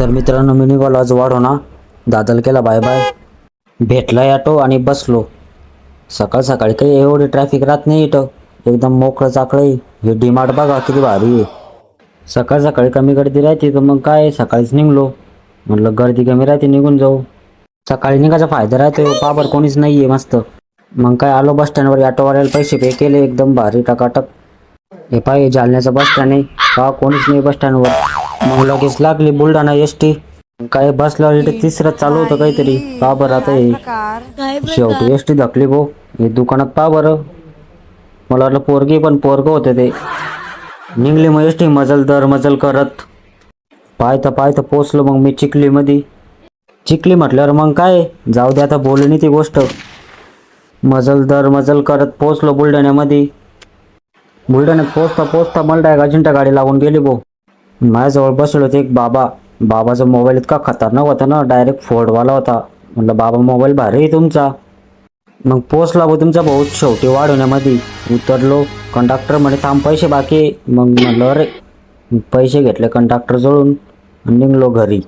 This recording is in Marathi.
तर मित्रांनो मी निघालो आज वाढवणा. दादाला केला बाय बाय. भेटला ऑटो आणि बसलो. सकाळ सकाळी काही एवढी ट्रॅफिक राहत नाही इथं. एकदम मोकळं चाकळं आहे. हे डीमार्ट बघा किती भारी आहे. सकाळ सकाळी कमी गर्दी राहते तर मग काय सकाळीच निघलो. म्हटलं गर्दी कमी राहते निघून जाऊ. सकाळी निघायचा फायदा राहतो. पाबर कोणीच नाही आहे मस्त. मग काय आलो बस स्टँडवर. ऑटोवाल्याला पैसे पे केले एकदम भारी टकाटक. हे पाय जालन्याचं बस स्टँड आहे. का कोणीच नाही बस स्टँडवर. मग लगेच लागली बुलढाणा एसटी. काय बसला इथे तिसरं चालू होतं काहीतरी. पहा बरं आता हे शेवटी एसटी धकली भाऊ. हे दुकानात पहा बरं. मला वाटलं पोरगी पण पोरग होते ते. निघली मग एसटी मजल दर मजल करत. पायथा पोचलो मग मी चिखलीमध्ये. चिखली म्हटल्यावर मग काय जाऊ दे आता बोलू नाही ती गोष्ट. मजल दर मजल करत पोचलो बुलढाण्यामध्ये. बुलढाण्यात पोचता मला डायरेक्ट अजिंठा गाडी लागून गेली भाऊ. माझ्याजवळ बसलो होते एक बाबा. बाबाचा मोबाईल इतका खतरनाक होता ना, डायरेक्ट फोडवाला होता. म्हटलं बाबा मोबाईल भारी आहे तुमचा. मग पोचला भाऊ तुमचा भाऊ शेवटी वाढवण्यामध्ये. उतरलो. कंडक्टर म्हणे थांब पैसे बाकी. मग म्हटलं अरे पैसे घेतले कंडक्टर जवळून आणि निघलो घरी.